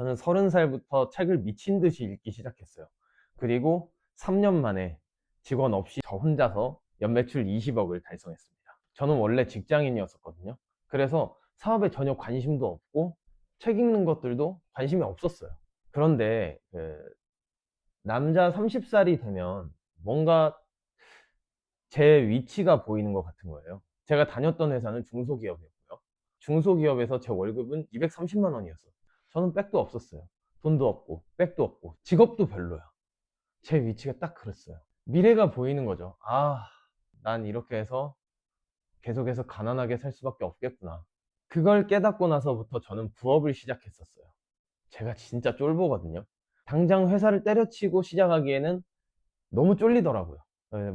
저는 30살부터 책을 미친 듯이 읽기 시작했어요. 그리고 3년 만에 직원 없이 저 혼자서 연매출 20억을 달성했습니다. 저는 원래 직장인이었었거든요. 그래서 사업에 전혀 관심도 없고 책 읽는 것들도 관심이 없었어요. 그런데 남자 30살이 되면 뭔가 제 위치가 보이는 것 같은 거예요. 제가 다녔던 회사는 중소기업이었고요. 중소기업에서 제 월급은 230만 원이었어요. 저는 백도 없었어요. 돈도 없고 백도 없고 직업도 별로야. 제 위치가 딱 그랬어요. 미래가 보이는 거죠. 아, 난 이렇게 해서 계속해서 가난하게 살 수밖에 없겠구나. 그걸 깨닫고 나서부터 저는 부업을 시작했었어요. 제가 진짜 쫄보거든요. 당장 회사를 때려치고 시작하기에는 너무 쫄리더라고요.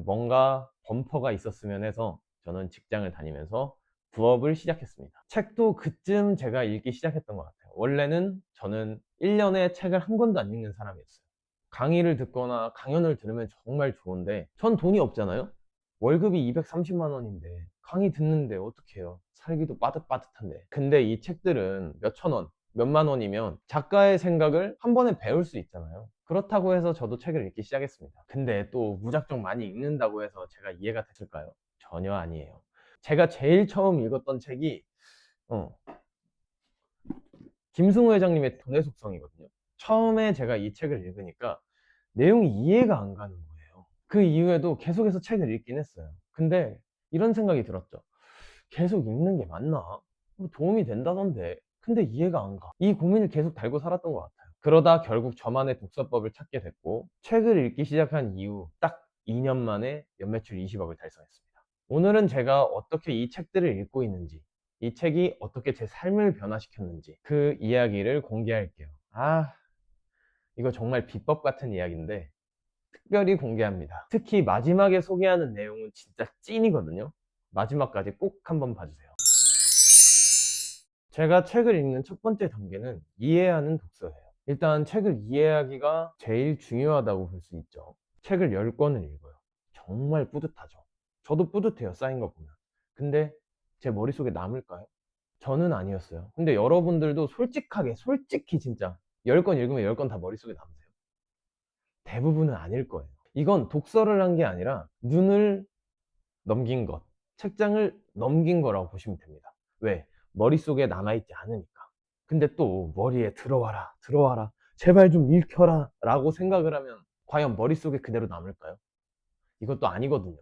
뭔가 범퍼가 있었으면 해서 저는 직장을 다니면서 부업을 시작했습니다. 책도 그쯤 제가 읽기 시작했던 것 같아요. 원래는 저는 1년에 책을 한 권도 안 읽는 사람이었어요. 강의를 듣거나 강연을 들으면 정말 좋은데 전 돈이 없잖아요. 월급이 230만 원인데 강의 듣는데 어떡해요. 살기도 빠듯빠듯한데. 근데 이 책들은 몇천 원, 몇만 원이면 작가의 생각을 한 번에 배울 수 있잖아요. 그렇다고 해서 저도 책을 읽기 시작했습니다. 근데 또 무작정 많이 읽는다고 해서 제가 이해가 됐을까요? 전혀 아니에요. 제가 제일 처음 읽었던 책이 어, 김승우 회장님의 돈의 속성이거든요. 처음에 제가 이 책을 읽으니까 내용이 이해가 안 가는 거예요. 그 이후에도 계속해서 책을 읽긴 했어요. 근데 이런 생각이 들었죠. 계속 읽는 게 맞나? 뭐 도움이 된다던데. 근데 이해가 안 가. 이 고민을 계속 달고 살았던 것 같아요. 그러다 결국 저만의 독서법을 찾게 됐고, 책을 읽기 시작한 이후 딱 2년 만에 연매출 20억을 달성했습니다. 오늘은 제가 어떻게 이 책들을 읽고 있는지, 이 책이 어떻게 제 삶을 변화시켰는지 그 이야기를 공개할게요. 이거 정말 비법 같은 이야기인데 특별히 공개합니다. 특히 마지막에 소개하는 내용은 진짜 찐이거든요. 마지막까지 꼭 한번 봐주세요. 제가 책을 읽는 첫 번째 단계는 이해하는 독서예요. 일단 책을 이해하기가 제일 중요하다고 볼 수 있죠. 책을 10권을 읽어요. 정말 뿌듯하죠. 저도 뿌듯해요, 쌓인 거 보면. 근데 제 머릿속에 남을까요? 저는 아니었어요. 근데 여러분들도 솔직하게, 솔직히 진짜 10권 읽으면 10권 다 머릿속에 남으세요? 대부분은 아닐 거예요. 이건 독서를 한 게 아니라 눈을 넘긴 것, 책장을 넘긴 거라고 보시면 됩니다. 왜? 머릿속에 남아있지 않으니까. 근데 또 머리에 들어와라, 들어와라, 제발 좀 읽혀라 라고 생각을 하면 과연 머릿속에 그대로 남을까요? 이것도 아니거든요.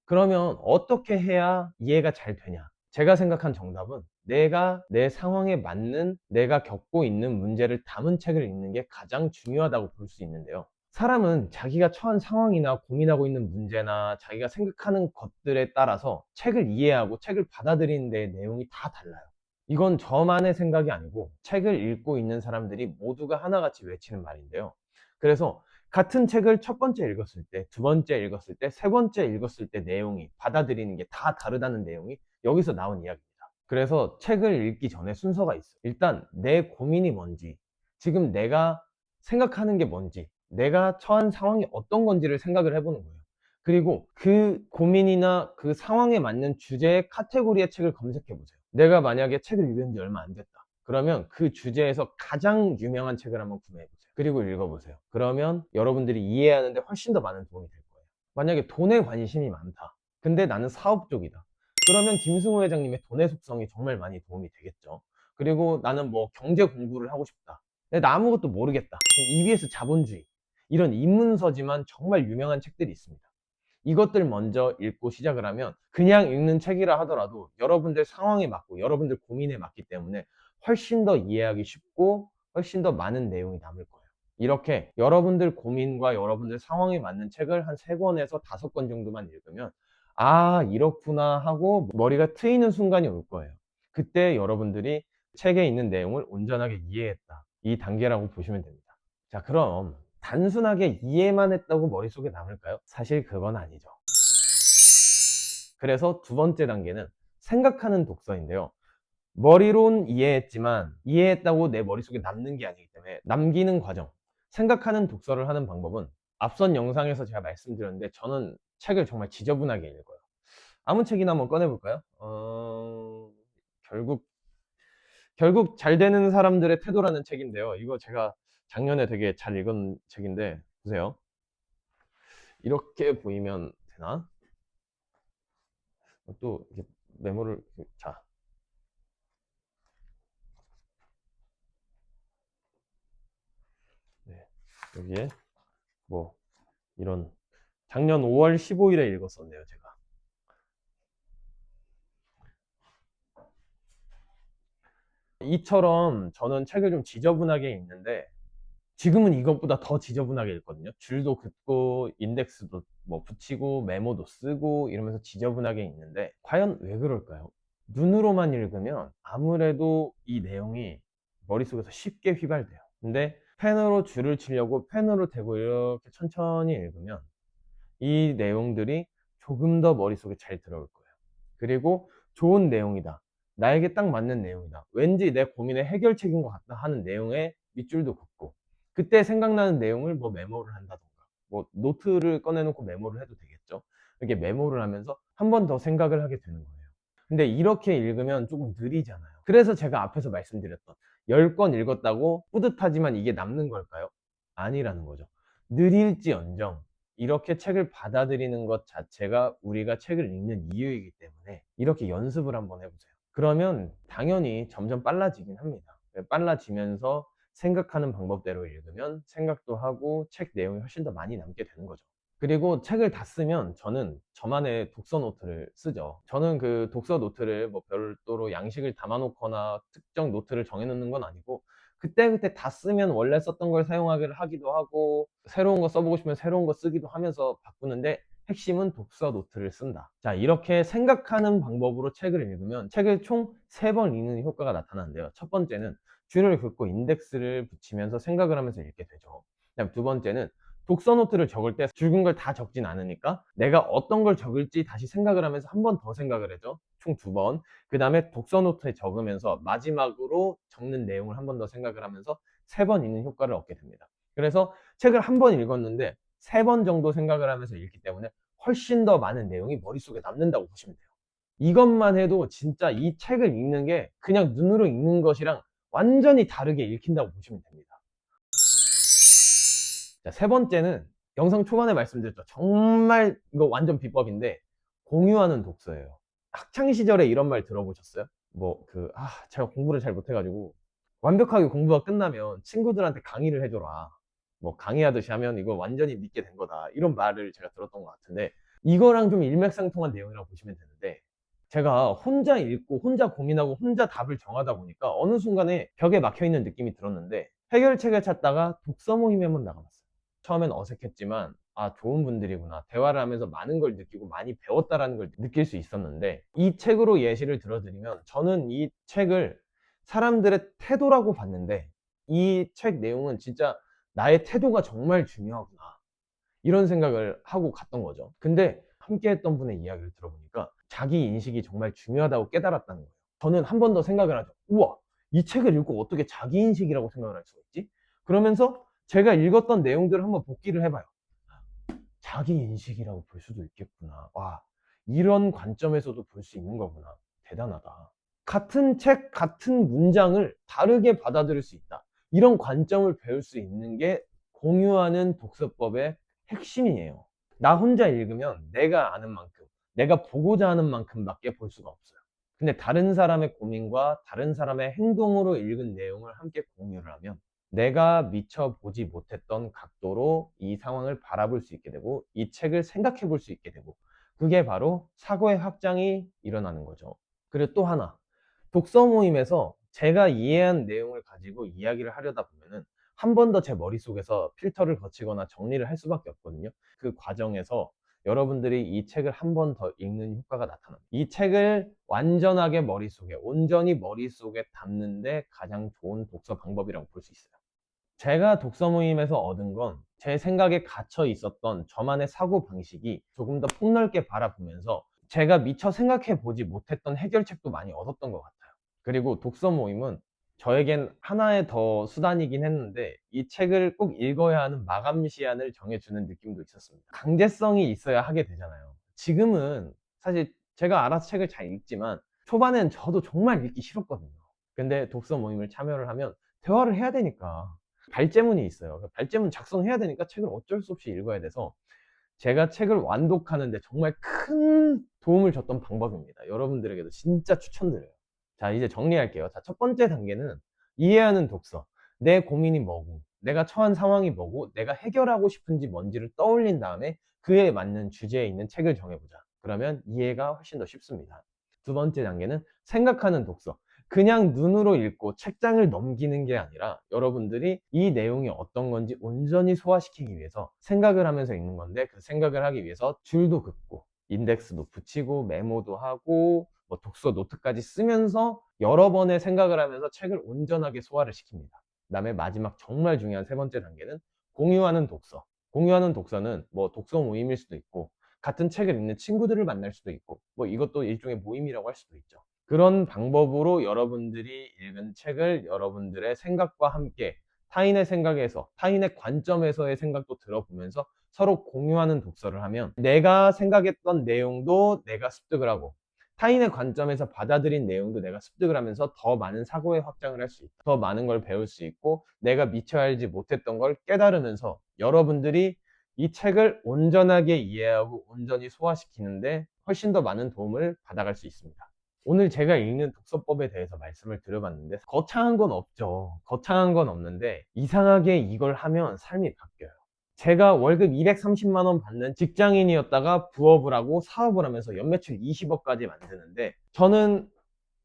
그러면 어떻게 해야 이해가 잘 되냐? 제가 생각한 정답은 내가 내 상황에 맞는 내가 겪고 있는 문제를 담은 책을 읽는 게 가장 중요하다고 볼 수 있는데요. 사람은 자기가 처한 상황이나 고민하고 있는 문제나 자기가 생각하는 것들에 따라서 책을 이해하고 책을 받아들이는 데 내용이 다 달라요. 이건 저만의 생각이 아니고 책을 읽고 있는 사람들이 모두가 하나같이 외치는 말인데요. 그래서 같은 책을 첫 번째 읽었을 때, 두 번째 읽었을 때, 세 번째 읽었을 때 내용이 받아들이는 게 다 다르다는 내용이 여기서 나온 이야기입니다. 그래서 책을 읽기 전에 순서가 있어요. 일단 내 고민이 뭔지, 지금 내가 생각하는 게 뭔지, 내가 처한 상황이 어떤 건지를 생각을 해보는 거예요. 그리고 그 고민이나 그 상황에 맞는 주제의 카테고리의 책을 검색해 보세요. 내가 만약에 책을 읽은 지 얼마 안 됐다. 그러면 그 주제에서 가장 유명한 책을 한번 구매해 보세요. 그리고 읽어보세요. 그러면 여러분들이 이해하는데 훨씬 더 많은 도움이 될 거예요. 만약에 돈에 관심이 많다. 근데 나는 사업 쪽이다. 그러면 김승호 회장님의 돈의 속성이 정말 많이 도움이 되겠죠. 그리고 나는 뭐 경제 공부를 하고 싶다. 근데 나 아무것도 모르겠다. EBS 자본주의. 이런 입문서지만 정말 유명한 책들이 있습니다. 이것들 먼저 읽고 시작을 하면 그냥 읽는 책이라 하더라도 여러분들 상황에 맞고 여러분들 고민에 맞기 때문에 훨씬 더 이해하기 쉽고 훨씬 더 많은 내용이 남을 거예요. 이렇게 여러분들 고민과 여러분들 상황에 맞는 책을 한 3권에서 5권 정도만 읽으면 이렇구나 하고 머리가 트이는 순간이 올 거예요. 그때 여러분들이 책에 있는 내용을 온전하게 이해했다. 이 단계라고 보시면 됩니다. 자, 그럼 단순하게 이해만 했다고 머릿속에 남을까요? 사실 그건 아니죠. 그래서 두 번째 단계는 생각하는 독서인데요. 머리론 이해했지만 이해했다고 내 머릿속에 남는 게 아니기 때문에 남기는 과정, 생각하는 독서를 하는 방법은 앞선 영상에서 제가 말씀드렸는데 저는 책을 정말 지저분하게 읽어요. 아무 책이나 한번 꺼내볼까요? 결국 결국 잘 되는 사람들의 태도라는 책인데요. 이거 제가 작년에 되게 잘 읽은 책인데 보세요. 이렇게 보이면 되나? 또 이렇게 메모를 자 네. 여기에 뭐 이런 작년 5월 15일에 읽었었네요, 제가. 이처럼 저는 책을 좀 지저분하게 읽는데 지금은 이것보다 더 지저분하게 읽거든요. 줄도 긋고 인덱스도 뭐 붙이고 메모도 쓰고 이러면서 지저분하게 읽는데 과연 왜 그럴까요? 눈으로만 읽으면 아무래도 이 내용이 머릿속에서 쉽게 휘발돼요. 근데 펜으로 줄을 치려고 펜으로 대고 이렇게 천천히 읽으면 이 내용들이 조금 더 머릿속에 잘 들어올 거예요. 그리고 좋은 내용이다. 나에게 딱 맞는 내용이다. 왠지 내 고민의 해결책인 것 같다 하는 내용에 밑줄도 긋고 그때 생각나는 내용을 뭐 메모를 한다던가 뭐 노트를 꺼내놓고 메모를 해도 되겠죠. 이렇게 메모를 하면서 한 번 더 생각을 하게 되는 거예요. 근데 이렇게 읽으면 조금 느리잖아요. 그래서 제가 앞에서 말씀드렸던 10권 읽었다고 뿌듯하지만 이게 남는 걸까요? 아니라는 거죠. 느릴지언정 이렇게 책을 받아들이는 것 자체가 우리가 책을 읽는 이유이기 때문에 이렇게 연습을 한번 해보세요. 그러면 당연히 점점 빨라지긴 합니다. 빨라지면서 생각하는 방법대로 읽으면 생각도 하고 책 내용이 훨씬 더 많이 남게 되는 거죠. 그리고 책을 다 쓰면 저는 저만의 독서 노트를 쓰죠. 저는 그 독서 노트를 뭐 별도로 양식을 담아 놓거나 특정 노트를 정해 놓는 건 아니고 그때그때 다 쓰면 원래 썼던 걸 사용하기를 하기도 하고 새로운 거 써보고 싶으면 새로운 거 쓰기도 하면서 바꾸는데 핵심은 독서 노트를 쓴다. 자, 이렇게 생각하는 방법으로 책을 읽으면 책을 총 3번 읽는 효과가 나타나는데요. 첫 번째는 줄을 긋고 인덱스를 붙이면서 생각을 하면서 읽게 되죠. 그다음 두 번째는 독서 노트를 적을 때 줄근 걸 다 적진 않으니까 내가 어떤 걸 적을지 다시 생각을 하면서 한 번 더 생각을 해줘. 총 2번. 그 다음에 독서 노트에 적으면서 마지막으로 적는 내용을 한 번 더 생각을 하면서 3번 읽는 효과를 얻게 됩니다. 그래서 책을 한 번 읽었는데 3번 정도 생각을 하면서 읽기 때문에 훨씬 더 많은 내용이 머릿속에 남는다고 보시면 돼요. 이것만 해도 진짜 이 책을 읽는 게 그냥 눈으로 읽는 것이랑 완전히 다르게 읽힌다고 보시면 됩니다. 자, 세 번째는 영상 초반에 말씀드렸죠. 정말 이거 완전 비법인데 공유하는 독서예요. 학창 시절에 이런 말 들어보셨어요? 제가 공부를 잘 못해가지고 완벽하게 공부가 끝나면 친구들한테 강의를 해줘라. 뭐 강의하듯이 하면 이거 완전히 믿게 된 거다. 이런 말을 제가 들었던 것 같은데 이거랑 좀 일맥상통한 내용이라고 보시면 되는데 제가 혼자 읽고 혼자 고민하고 혼자 답을 정하다 보니까 어느 순간에 벽에 막혀 있는 느낌이 들었는데 해결책을 찾다가 독서 모임에 한번 나가봤어요. 처음엔 어색했지만 좋은 분들이구나. 대화를 하면서 많은 걸 느끼고 많이 배웠다라는 걸 느낄 수 있었는데 이 책으로 예시를 들어드리면 저는 이 책을 사람들의 태도라고 봤는데 이 책 내용은 진짜 나의 태도가 정말 중요하구나. 이런 생각을 하고 갔던 거죠. 근데 함께 했던 분의 이야기를 들어보니까 자기 인식이 정말 중요하다고 깨달았다는 거예요. 저는 한 번 더 생각을 하죠. 우와, 이 책을 읽고 어떻게 자기 인식이라고 생각을 할 수가 있지? 그러면서 제가 읽었던 내용들을 한번 복기를 해봐요. 자기 인식이라고 볼 수도 있겠구나. 와, 이런 관점에서도 볼 수 있는 거구나. 대단하다. 같은 책, 같은 문장을 다르게 받아들일 수 있다. 이런 관점을 배울 수 있는 게 공유하는 독서법의 핵심이에요. 나 혼자 읽으면 내가 아는 만큼, 내가 보고자 하는 만큼밖에 볼 수가 없어요. 근데 다른 사람의 고민과 다른 사람의 행동으로 읽은 내용을 함께 공유를 하면 내가 미처 보지 못했던 각도로 이 상황을 바라볼 수 있게 되고 이 책을 생각해 볼 수 있게 되고 그게 바로 사고의 확장이 일어나는 거죠. 그리고 또 하나, 독서 모임에서 제가 이해한 내용을 가지고 이야기를 하려다 보면은 한 번 더 제 머릿속에서 필터를 거치거나 정리를 할 수밖에 없거든요. 그 과정에서 여러분들이 이 책을 한 번 더 읽는 효과가 나타납니다. 이 책을 완전하게 머릿속에, 온전히 머릿속에 담는데 가장 좋은 독서 방법이라고 볼 수 있어요. 제가 독서 모임에서 얻은 건 제 생각에 갇혀 있었던 저만의 사고 방식이 조금 더 폭넓게 바라보면서 제가 미처 생각해 보지 못했던 해결책도 많이 얻었던 것 같아요. 그리고 독서 모임은 저에겐 하나의 더 수단이긴 했는데 이 책을 꼭 읽어야 하는 마감 시한을 정해주는 느낌도 있었습니다. 강제성이 있어야 하게 되잖아요. 지금은 사실 제가 알아서 책을 잘 읽지만 초반엔 저도 정말 읽기 싫었거든요. 근데 독서 모임을 참여를 하면 대화를 해야 되니까 발제문이 있어요. 그 발제문 작성해야 되니까 책을 어쩔 수 없이 읽어야 돼서 제가 책을 완독하는데 정말 큰 도움을 줬던 방법입니다. 여러분들에게도 진짜 추천드려요. 자, 이제 정리할게요. 자, 첫 번째 단계는 이해하는 독서. 내 고민이 뭐고, 내가 처한 상황이 뭐고, 내가 해결하고 싶은지 뭔지를 떠올린 다음에 그에 맞는 주제에 있는 책을 정해보자. 그러면 이해가 훨씬 더 쉽습니다. 두 번째 단계는 생각하는 독서. 그냥 눈으로 읽고 책장을 넘기는 게 아니라 여러분들이 이 내용이 어떤 건지 온전히 소화시키기 위해서 생각을 하면서 읽는 건데, 그 생각을 하기 위해서 줄도 긋고 인덱스도 붙이고 메모도 하고 뭐 독서 노트까지 쓰면서 여러 번의 생각을 하면서 책을 온전하게 소화를 시킵니다. 그 다음에 마지막 정말 중요한 세 번째 단계는 공유하는 독서. 공유하는 독서는 뭐 독서 모임일 수도 있고 같은 책을 읽는 친구들을 만날 수도 있고 뭐 이것도 일종의 모임이라고 할 수도 있죠. 그런 방법으로 여러분들이 읽은 책을 여러분들의 생각과 함께 타인의 생각에서, 타인의 관점에서의 생각도 들어보면서 서로 공유하는 독서를 하면 내가 생각했던 내용도 내가 습득을 하고 타인의 관점에서 받아들인 내용도 내가 습득을 하면서 더 많은 사고의 확장을 할 수 있다. 더 많은 걸 배울 수 있고 내가 미처 알지 못했던 걸 깨달으면서 여러분들이 이 책을 온전하게 이해하고 온전히 소화시키는데 훨씬 더 많은 도움을 받아갈 수 있습니다. 오늘 제가 읽는 독서법에 대해서 말씀을 드려봤는데 거창한 건 없죠. 거창한 건 없는데 이상하게 이걸 하면 삶이 바뀌어요. 제가 월급 230만 원 받는 직장인이었다가 부업을 하고 사업을 하면서 연매출 20억까지 만드는데 저는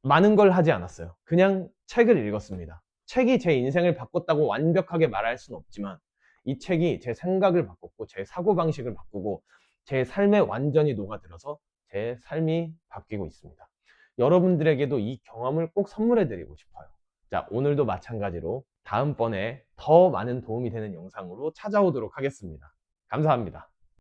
많은 걸 하지 않았어요. 그냥 책을 읽었습니다. 책이 제 인생을 바꿨다고 완벽하게 말할 수는 없지만 이 책이 제 생각을 바꿨고 제 사고방식을 바꾸고 제 삶에 완전히 녹아들어서 제 삶이 바뀌고 있습니다. 여러분들에게도 이 경험을 꼭 선물해 드리고 싶어요. 자, 오늘도 마찬가지로 다음번에 더 많은 도움이 되는 영상으로 찾아오도록 하겠습니다. 감사합니다.